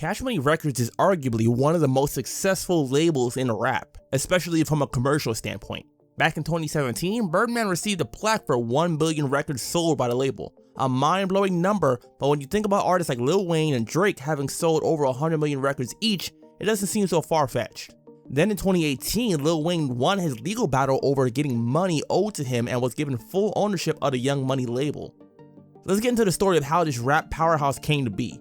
Cash Money Records is arguably one of the most successful labels in rap, especially from a commercial standpoint. Back in 2017, Birdman received a plaque for 1 billion records sold by the label. A mind-blowing number, but when you think about artists like Lil Wayne and Drake having sold over 100 million records each, it doesn't seem so far-fetched. Then in 2018, Lil Wayne won his legal battle over getting money owed to him and was given full ownership of the Young Money label. Let's get into the story of how this rap powerhouse came to be.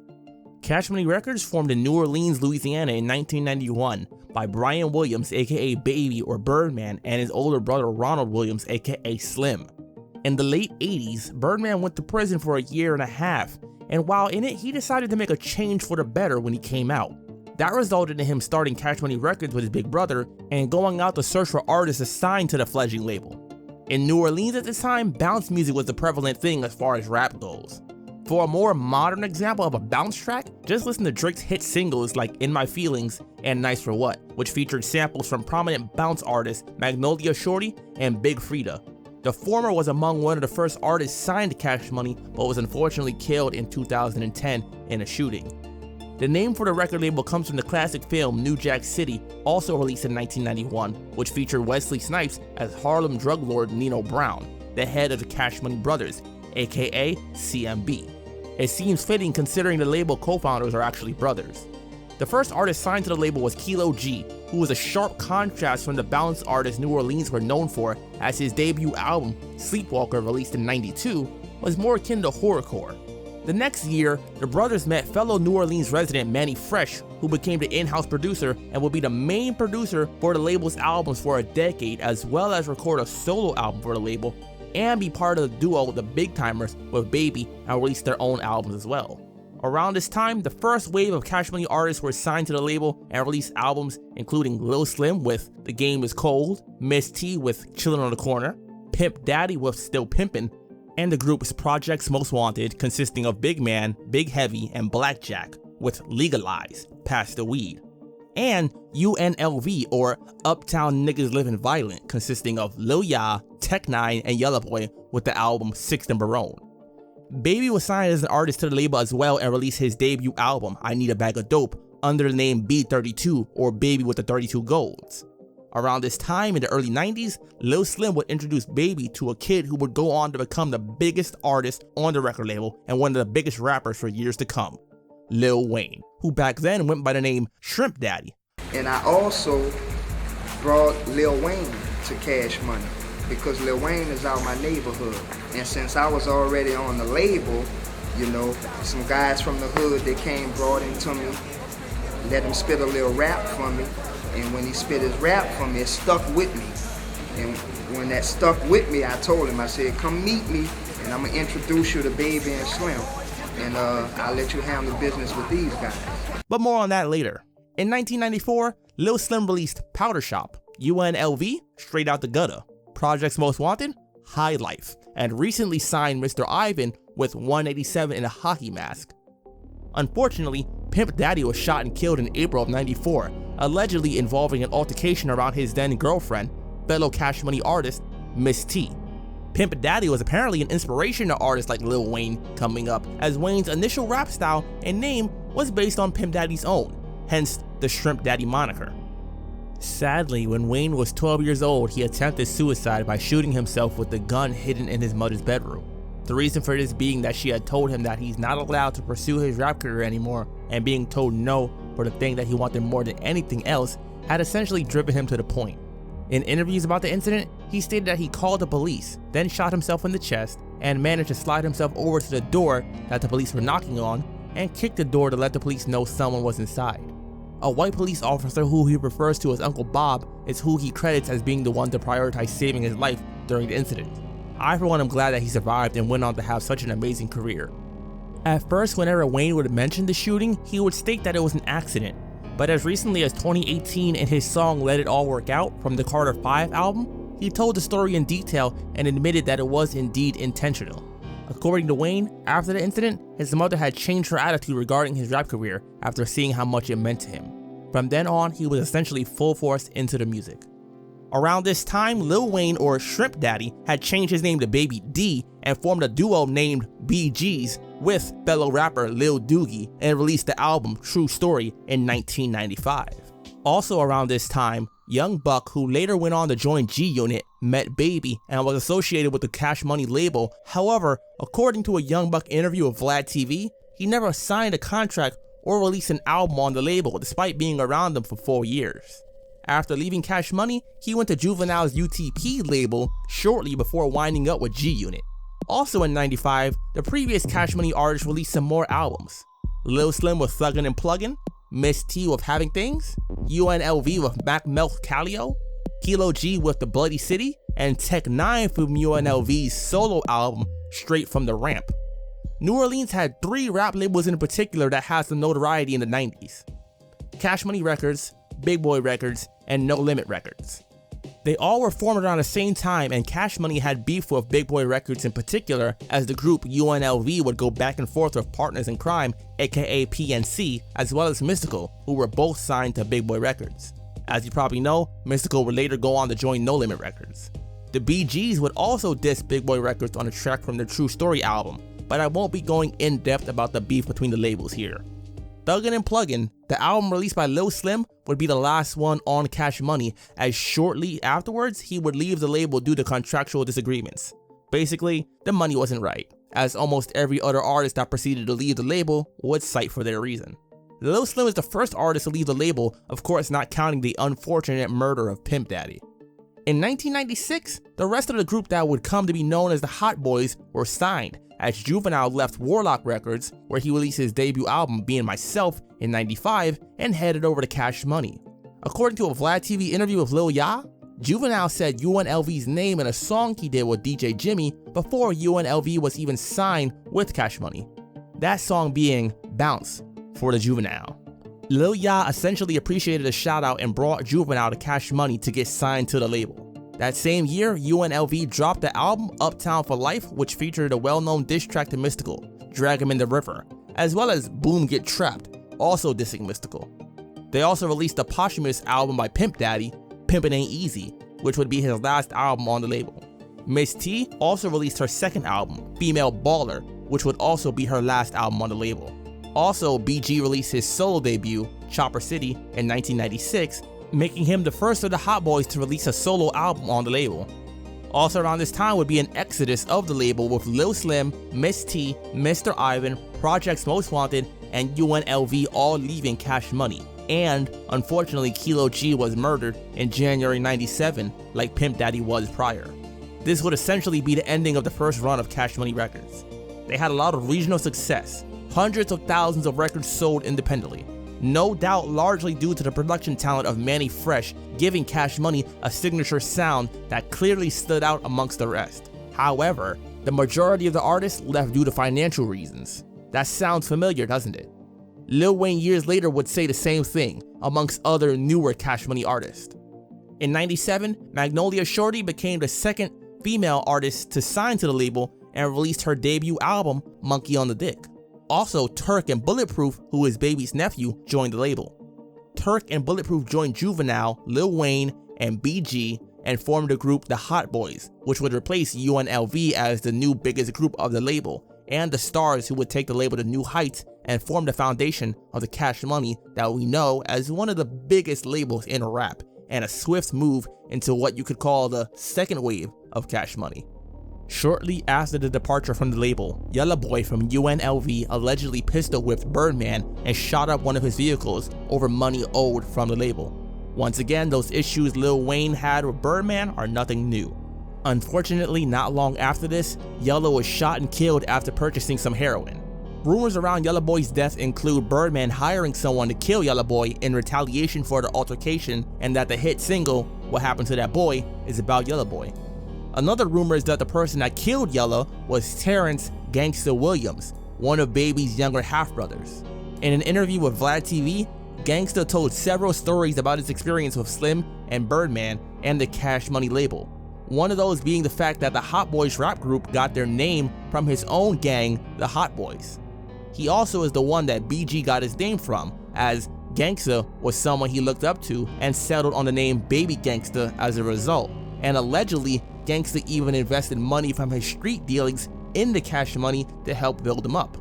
Cash Money Records formed in New Orleans, Louisiana in 1991 by Brian Williams aka Baby or Birdman and his older brother Ronald Williams aka Slim. In the late 80s, Birdman went to prison for a year and a half, and while in it, he decided to make a change for the better when he came out. That resulted in him starting Cash Money Records with his big brother and going out to search for artists assigned to the fledgling label. In New Orleans at this time, bounce music was the prevalent thing as far as rap goes. For a more modern example of a bounce track, just listen to Drake's hit singles like In My Feelings and Nice For What, which featured samples from prominent bounce artists Magnolia Shorty and Big Frida. The former was among one of the first artists signed to Cash Money, but was unfortunately killed in 2010 in a shooting. The name for the record label comes from the classic film New Jack City, also released in 1991, which featured Wesley Snipes as Harlem drug lord Nino Brown, the head of the Cash Money Brothers, aka CMB. It seems fitting considering the label co-founders are actually brothers. The first artist signed to the label was Kilo G, who was a sharp contrast from the bounce artist New Orleans were known for, as his debut album, Sleepwalker, released in '92, was more akin to horrorcore. The next year, the brothers met fellow New Orleans resident Manny Fresh, who became the in-house producer and would be the main producer for the label's albums for a decade, as well as record a solo album for the label, and be part of the duo The Big Timers with Baby and release their own albums as well. Around this time, the first wave of Cash Money artists were signed to the label and released albums including Lil Slim with The Game Is Cold, Miss T with Chillin' on the Corner, Pimp Daddy with Still Pimpin', and the group's Projects Most Wanted consisting of Big Man, Big Heavy, and Blackjack with Legalize, Pass the Weed, and UNLV or Uptown Niggas Livin' Violent consisting of Lil Ya, Tech 9, and Yellow Boy with the album Six and Barone. Baby was signed as an artist to the label as well and released his debut album, I Need a Bag of Dope, under the name B32 or Baby with the 32 Golds. Around this time in the early 90s, Lil Slim would introduce Baby to a kid who would go on to become the biggest artist on the record label and one of the biggest rappers for years to come, Lil Wayne, who back then went by the name Shrimp Daddy. And I also brought Lil Wayne to Cash Money because Lil Wayne is out my neighborhood. And since I was already on the label, you know, some guys from the hood, they came, brought him to me, let him spit a little rap for me. And when he spit his rap for me, it stuck with me. And when that stuck with me, I told him, I said, come meet me and I'm gonna introduce you to Baby and Slim. And I'll let you handle business with these guys. But more on that later. In 1994, Lil Slim released Powder Shop, UNLV, Straight Out the Gutter, Projects Most Wanted, High Life, and recently signed Mr. Ivan with 187 in a hockey mask. Unfortunately, Pimp Daddy was shot and killed in April of '94, allegedly involving an altercation around his then girlfriend, fellow Cash Money artist, Miss T. Pimp Daddy was apparently an inspiration to artists like Lil Wayne coming up, as Wayne's initial rap style and name was based on Pimp Daddy's own, hence the Shrimp Daddy moniker. Sadly, when Wayne was 12 years old, he attempted suicide by shooting himself with the gun hidden in his mother's bedroom. The reason for this being that she had told him that he's not allowed to pursue his rap career anymore, and being told no for the thing that he wanted more than anything else had essentially driven him to the point. In interviews about the incident, he stated that he called the police, then shot himself in the chest, and managed to slide himself over to the door that the police were knocking on, and kicked the door to let the police know someone was inside. A white police officer who he refers to as Uncle Bob is who he credits as being the one to prioritize saving his life during the incident. I for one am glad that he survived and went on to have such an amazing career. At first, whenever Wayne would mention the shooting, he would state that it was an accident, but as recently as 2018 in his song Let It All Work Out from the Carter 5 album, he told the story in detail and admitted that it was indeed intentional. According to Wayne, after the incident, his mother had changed her attitude regarding his rap career after seeing how much it meant to him. From then on, he was essentially full force into the music. Around this time, Lil Wayne or Shrimp Daddy had changed his name to Baby D and formed a duo named BG's, with fellow rapper Lil Doogie and released the album True Story in 1995. Also around this time, Young Buck, who later went on to join G-Unit, met Baby and was associated with the Cash Money label. However, according to a Young Buck interview with Vlad TV, he never signed a contract or released an album on the label despite being around them for 4 years. After leaving Cash Money, he went to Juvenile's UTP label shortly before winding up with G-Unit. Also in 95, the previous Cash Money artist released some more albums. Lil Slim with Thuggin' and Pluggin', Miss T with Having Things, UNLV with Mac Melf Calio, Kilo G with The Bloody City, and Tech 9 from UNLV's solo album Straight from the Ramp. New Orleans had 3 rap labels in particular that had some notoriety in the 90s. Cash Money Records, Big Boy Records, and No Limit Records. They all were formed around the same time, and Cash Money had beef with Big Boy Records in particular, as the group UNLV would go back and forth with Partners in Crime, aka PNC, as well as Mystical, who were both signed to Big Boy Records. As you probably know, Mystical would later go on to join No Limit Records. The BGs would also diss Big Boy Records on a track from their True Story album, but I won't be going in depth about the beef between the labels here. Thuggin' and Pluggin', the album released by Lil Slim, would be the last one on Cash Money, as shortly afterwards he would leave the label due to contractual disagreements. Basically, the money wasn't right, as almost every other artist that proceeded to leave the label would cite for their reason. Lil Slim is the first artist to leave the label, of course not counting the unfortunate murder of Pimp Daddy. In 1996, the rest of the group that would come to be known as the Hot Boys were signed, as Juvenile left Warlock Records, where he released his debut album Being Myself in 95, and headed over to Cash Money. According to a Vlad TV interview with Lil Ya, Juvenile said UNLV's name in a song he did with DJ Jimmy before UNLV was even signed with Cash Money. That song being Bounce for the Juvenile. Lil Ya essentially appreciated the shout out and brought Juvenile to Cash Money to get signed to the label. That same year, UNLV dropped the album Uptown for Life, which featured a well-known diss track to Mystical, Drag 'Em in the River, as well as Boom Get Trapped, also dissing Mystical. They also released a posthumous album by Pimp Daddy, Pimpin' Ain't Easy, which would be his last album on the label. Miss T also released her second album, Female Baller, which would also be her last album on the label. Also, BG released his solo debut, Chopper City, in 1996, making him the first of the Hot Boys to release a solo album on the label. Also around this time would be an exodus of the label with Lil Slim, Miss T, Mr. Ivan, Projects Most Wanted, and UNLV all leaving Cash Money. And, unfortunately, Kilo G was murdered in January 97, like Pimp Daddy was prior. This would essentially be the ending of the first run of Cash Money Records. They had a lot of regional success, hundreds of thousands of records sold independently. No doubt largely due to the production talent of Manny Fresh, giving Cash Money a signature sound that clearly stood out amongst the rest. However, the majority of the artists left due to financial reasons. That sounds familiar, doesn't it? Lil Wayne years later would say the same thing, amongst other newer Cash Money artists. In 97, Magnolia Shorty became the second female artist to sign to the label and released her debut album, Monkey on the Dick. Also, Turk and Bulletproof, who is Baby's nephew, joined the label. Turk and Bulletproof joined Juvenile, Lil Wayne, and BG and formed the group The Hot Boys, which would replace UNLV as the new biggest group of the label, and the Stars, who would take the label to new heights and form the foundation of the Cash Money that we know as one of the biggest labels in rap, and a swift move into what you could call the second wave of Cash Money. Shortly after the departure from the label, Yella Boy from UNLV allegedly pistol whipped Birdman and shot up one of his vehicles over money owed from the label. Once again, those issues Lil Wayne had with Birdman are nothing new. Unfortunately, not long after this, Yella was shot and killed after purchasing some heroin. Rumors around Yella Boy's death include Birdman hiring someone to kill Yella Boy in retaliation for the altercation, and that the hit single, What Happened to That Boy, is about Yella Boy. Another rumor is that the person that killed Yella was Terrence Gangsta Williams, one of Baby's younger half-brothers. In an interview with Vlad TV, Gangsta told several stories about his experience with Slim and Birdman and the Cash Money label. One of those being the fact that the Hot Boys rap group got their name from his own gang, the Hot Boys. He also is the one that BG got his name from, as Gangsta was someone he looked up to and settled on the name Baby Gangsta as a result, and allegedly Gangsta even invested money from his street dealings into Cash Money to help build him up.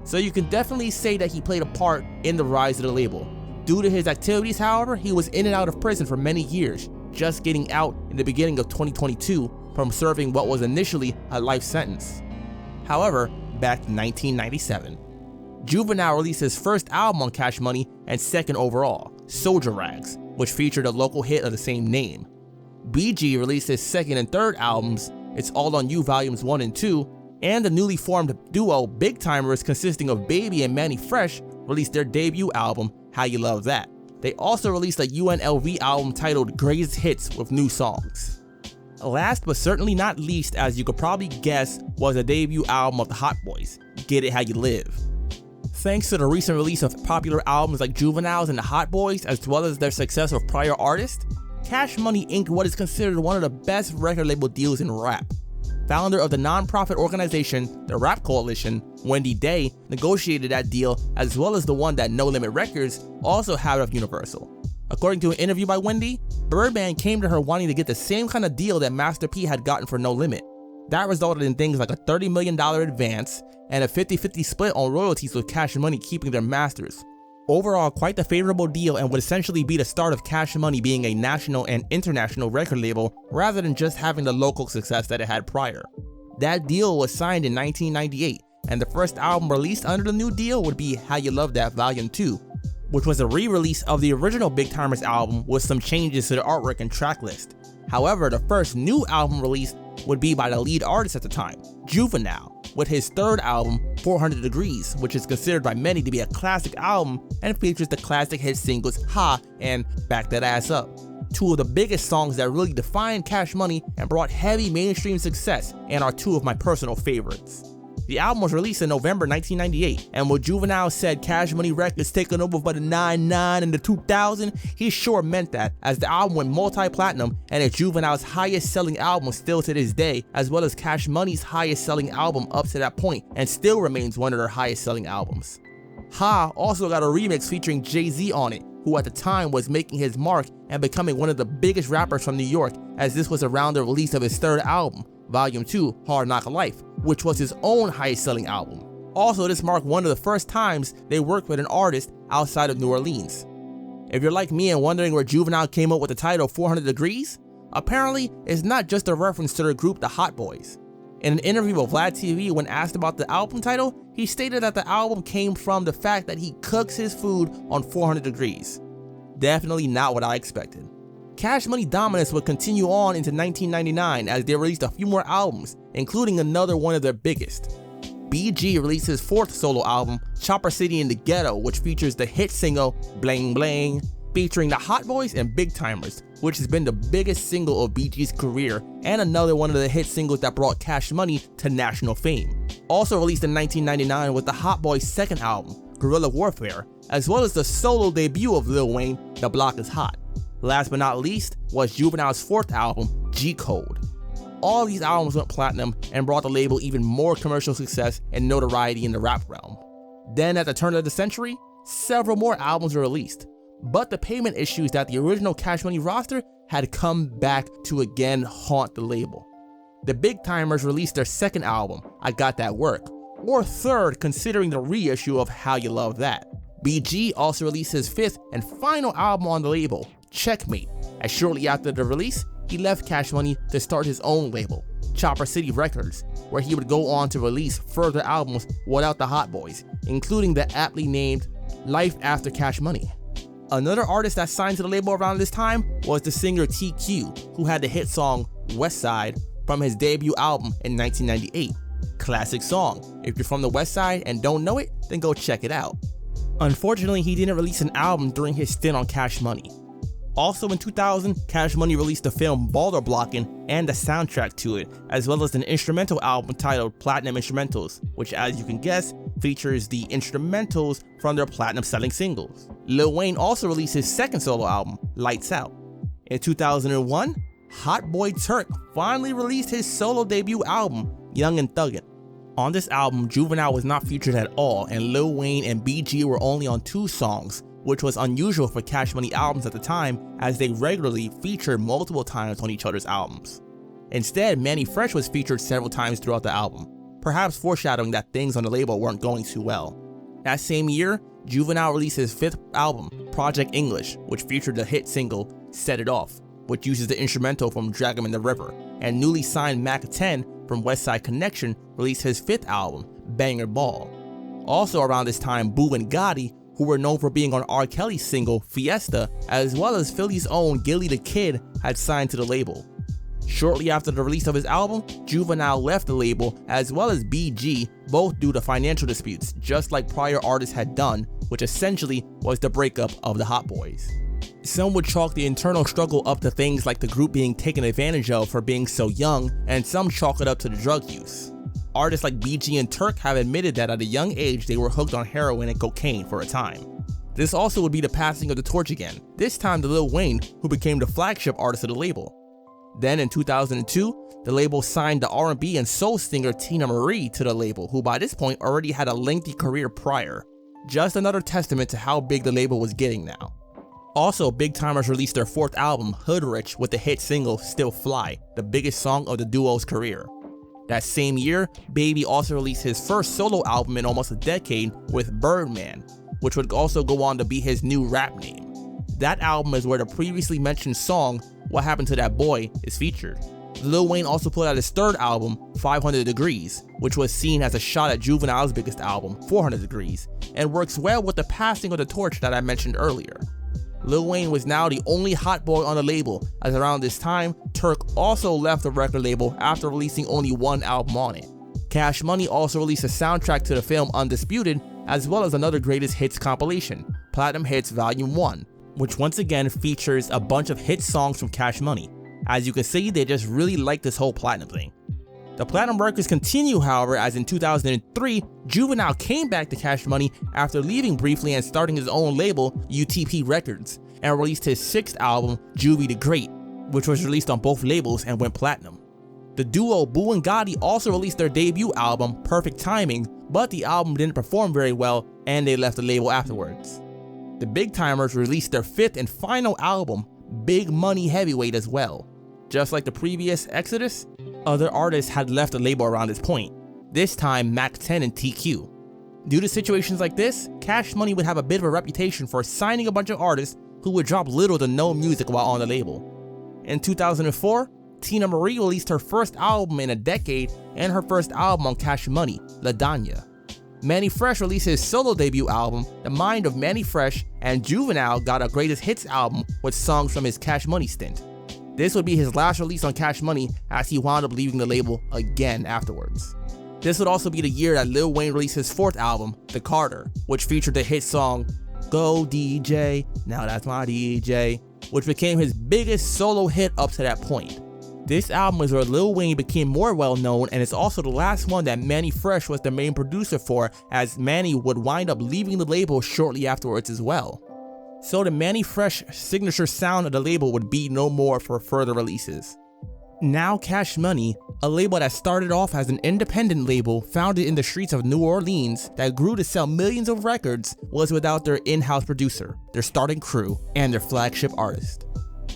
so you can definitely say that he played a part in the rise of the label. Due to his activities, however, he was in and out of prison for many years, just getting out in the beginning of 2022 from serving what was initially a life sentence. However, back in 1997, Juvenile released his first album on Cash Money and second overall, Soldier Rags, which featured a local hit of the same name. BG released his second and third albums, It's All On You Volumes 1 and 2, and the newly formed duo Big Timers consisting of Baby and Manny Fresh released their debut album, How You Love That. They also released a UNLV album titled Greatest Hits with new songs. Last but certainly not least, as you could probably guess, was the debut album of the Hot Boys, Get It How You Live. Thanks to the recent release of popular albums like Juvenile's and the Hot Boys, as well as their success with prior artists, Cash Money inked what is considered one of the best record label deals in rap. Founder of the non-profit organization, the Rap Coalition, Wendy Day, negotiated that deal, as well as the one that No Limit Records also had with Universal. According to an interview by Wendy, Birdman came to her wanting to get the same kind of deal that Master P had gotten for No Limit. That resulted in things like a $30 million advance and a 50-50 split on royalties, with Cash Money keeping their masters. Overall, quite the favorable deal, and would essentially be the start of Cash Money being a national and international record label rather than just having the local success that it had prior. That deal was signed in 1998, and the first album released under the new deal would be How You Love That Volume 2, which was a re-release of the original Big Timers album with some changes to the artwork and track list. However, the first new album released would be by the lead artist at the time, Juvenile, with his third album, 400 Degrees, which is considered by many to be a classic album and features the classic hit singles Ha and Back That Ass Up, two of the biggest songs that really defined Cash Money and brought heavy mainstream success, and are two of my personal favorites. The album was released in November 1998, and when Juvenile said Cash Money Records taken over by the 99 and the 2000, he sure meant that, as the album went multi-platinum and it's Juvenile's highest selling album still to this day, as well as Cash Money's highest selling album up to that point, and still remains one of their highest selling albums. Ha also got a remix featuring Jay-Z on it, who at the time was making his mark and becoming one of the biggest rappers from New York, as this was around the release of his third album, Volume 2, Hard Knock Life, which was his own highest selling album. Also, this marked one of the first times they worked with an artist outside of New Orleans. If you're like me and wondering where Juvenile came up with the title 400 Degrees, apparently it's not just a reference to their group the Hot Boys. In an interview with Vlad TV, when asked about the album title, he stated that the album came from the fact that he cooks his food on 400 degrees. Definitely not what I expected. Cash Money dominance would continue on into 1999 as they released a few more albums, including another one of their biggest. BG released his fourth solo album, Chopper City in the Ghetto, which features the hit single Bling Bling, featuring the Hot Boys and Big Timers, which has been the biggest single of BG's career and another one of the hit singles that brought Cash Money to national fame. Also released in 1999 was the Hot Boys' second album, Guerrilla Warfare, as well as the solo debut of Lil Wayne, The Block Is Hot. Last but not least was Juvenile's fourth album, G Code. All of these albums went platinum and brought the label even more commercial success and notoriety in the rap realm. Then at the turn of the century, several more albums were released, but the payment issues that the original Cash Money roster had come back to again haunt the label. The Big Timers released their second album, I Got That Work, or third considering the reissue of How You Love That. BG also released his fifth and final album on the label, Checkmate, as shortly after the release, he left Cash Money to start his own label, Chopper City Records, where he would go on to release further albums without the Hot Boys, including the aptly named Life After Cash Money. Another artist that signed to the label around this time was the singer TQ, who had the hit song West Side from his debut album in 1998. Classic song. If you're from the West Side and don't know it, then go check it out. Unfortunately, he didn't release an album during his stint on Cash Money. Also in 2000, Cash Money released the film Baller Blockin' and the soundtrack to it, as well as an instrumental album titled Platinum Instrumentals, which, as you can guess, features the instrumentals from their platinum-selling singles. Lil Wayne also released his second solo album, Lights Out. In 2001, Hot Boy Turk finally released his solo debut album, Young and Thuggin'. On this album, Juvenile was not featured at all, and Lil Wayne and BG were only on 2 songs, which was unusual for Cash Money albums at the time, as they regularly featured multiple times on each other's albums. Instead, Manny Fresh was featured several times throughout the album. perhaps foreshadowing that things on the label weren't going too well. That same year, Juvenile released his 5th album, Project English, which featured the hit single Set It Off, which uses the instrumental from Drag 'Em in the River, and newly signed Mac 10 from Westside Connection released his 5th album, Banger Ball. Also around this time, Boo and Gotti, who were known for being on R. Kelly's single Fiesta, as well as Philly's own Gilly the Kid, had signed to the label. Shortly after the release of his album, Juvenile left the label, as well as BG, both due to financial disputes, just like prior artists had done, which essentially was the breakup of the Hot Boys. Some would chalk the internal struggle up to things like the group being taken advantage of for being so young, and some chalk it up to the drug use. Artists like BG and Turk have admitted that at a young age they were hooked on heroin and cocaine for a time. This also would be the passing of the torch again, this time to Lil Wayne, who became the flagship artist of the label. Then in 2002, the label signed the R&B and soul singer Tina Marie to the label, who by this point already had a lengthy career prior. Just another testament to how big the label was getting now. Also, Big Timers released their 4th album, Hood Rich, with the hit single Still Fly, the biggest song of the duo's career. That same year, Baby also released his first solo album in almost a decade with Birdman, which would also go on to be his new rap name. That album is where the previously mentioned song, What Happened to That Boy, is featured. Lil Wayne also put out his 3rd album, 500 Degrees, which was seen as a shot at Juvenile's biggest album, 400 Degrees, and works well with the passing of the torch that I mentioned earlier. Lil Wayne was now the only hot boy on the label, as around this time, Turk also left the record label after releasing only 1 album on it. Cash Money also released a soundtrack to the film Undisputed, as well as another greatest hits compilation, Platinum Hits Volume 1, which once again features a bunch of hit songs from Cash Money. As you can see, they just really like this whole platinum thing. The platinum records continue, however, as in 2003, Juvenile came back to Cash Money after leaving briefly and starting his own label, UTP Records, and released his 6th album, Juvie the Great, which was released on both labels and went platinum. The duo Boo and Gotti also released their debut album, Perfect Timing, but the album didn't perform very well and they left the label afterwards. The Big Timers released their 5th and final album, Big Money Heavyweight, as well. Just like the previous Exodus, other artists had left the label around this point, this time Mac 10 and TQ. Due to situations like this, Cash Money would have a bit of a reputation for signing a bunch of artists who would drop little to no music while on the label. In 2004, Tina Marie released her 1st album in a decade and her 1st album on Cash Money, La Danya. Manny Fresh released his solo debut album, The Mind of Manny Fresh, and Juvenile got a greatest hits album with songs from his Cash Money stint. This would be his last release on Cash Money, as he wound up leaving the label again afterwards. This would also be the year that Lil Wayne released his 4th album, The Carter, which featured the hit song, Go DJ, Now That's My DJ, which became his biggest solo hit up to that point. This album is where Lil Wayne became more well known, and it's also the last one that Manny Fresh was the main producer for, as Manny would wind up leaving the label shortly afterwards as well. So the Manny Fresh signature sound of the label would be no more for further releases. Now Cash Money, a label that started off as an independent label founded in the streets of New Orleans that grew to sell millions of records, was without their in-house producer, their starting crew, and their flagship artist.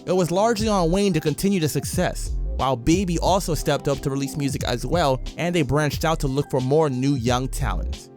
It was largely on Wayne to continue the success, while Baby also stepped up to release music as well, and they branched out to look for more new young talent.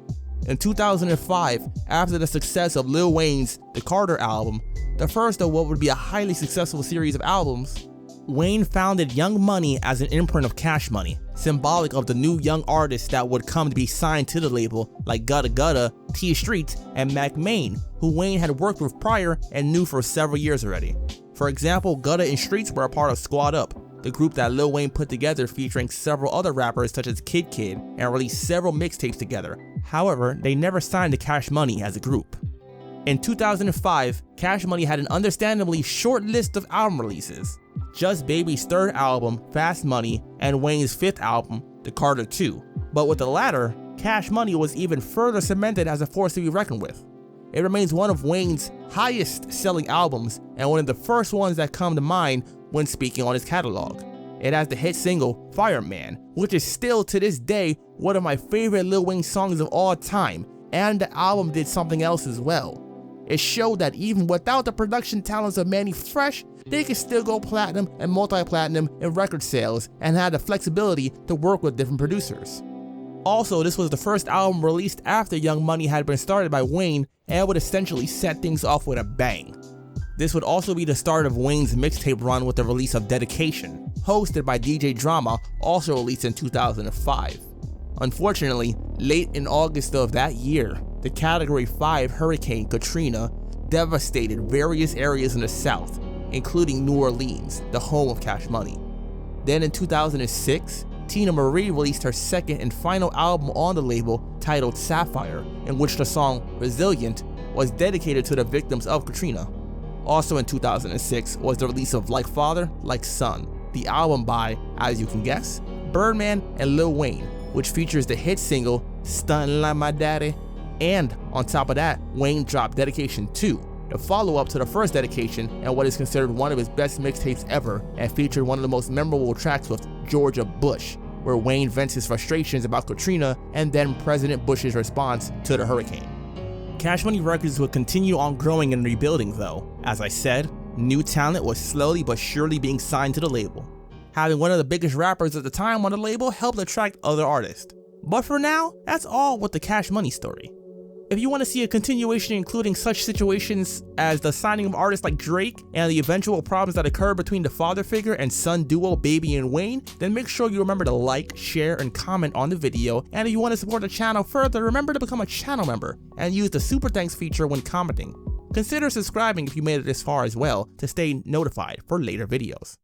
In 2005, after the success of Lil Wayne's The Carter album, the first of what would be a highly successful series of albums, Wayne founded Young Money as an imprint of Cash Money, symbolic of the new young artists that would come to be signed to the label, like Gutta Gutta, T Streets, and Mac Main, who Wayne had worked with prior and knew for several years already. For example, Gutta and Streets were a part of Squad Up, the group that Lil Wayne put together featuring several other rappers such as Kid Kid, and released several mixtapes together. However, they never signed to Cash Money as a group. In 2005, Cash Money had an understandably short list of album releases, just Baby's 3rd album, Fast Money, and Wayne's 5th album, The Carter 2. But with the latter, Cash Money was even further cemented as a force to be reckoned with. It remains one of Wayne's highest selling albums and one of the first ones that come to mind when speaking on his catalog. It has the hit single, Fireman, which is still to this day one of my favorite Lil Wayne songs of all time, and the album did something else as well. It showed that even without the production talents of Manny Fresh, they could still go platinum and multi-platinum in record sales and had the flexibility to work with different producers. Also, this was the first album released after Young Money had been started by Wayne and would essentially set things off with a bang. This would also be the start of Wayne's mixtape run with the release of Dedication, hosted by DJ Drama, also released in 2005. Unfortunately, late in August of that year, the Category 5 Hurricane Katrina devastated various areas in the South, including New Orleans, the home of Cash Money. Then in 2006, Tina Marie released her second and final album on the label titled Sapphire, in which the song Resilient was dedicated to the victims of Katrina. Also in 2006 was the release of Like Father, Like Son, the album by, as you can guess, Birdman and Lil Wayne, which features the hit single Stuntin' Like My Daddy. And on top of that, Wayne dropped Dedication 2, the follow-up to the first Dedication and what is considered one of his best mixtapes ever, and featured one of the most memorable tracks with Georgia Bush, where Wayne vents his frustrations about Katrina and then President Bush's response to the hurricane. Cash Money Records would continue on growing and rebuilding though. As I said, new talent was slowly but surely being signed to the label. Having one of the biggest rappers at the time on the label helped attract other artists. But for now, that's all with the Cash Money story. If you want to see a continuation including such situations as the signing of artists like Drake and the eventual problems that occurred between the father figure and son duo Baby and Wayne, then make sure you remember to like, share, and comment on the video. And if you want to support the channel further, remember to become a channel member and use the super thanks feature when commenting. Consider subscribing if you made it this far as well to stay notified for later videos.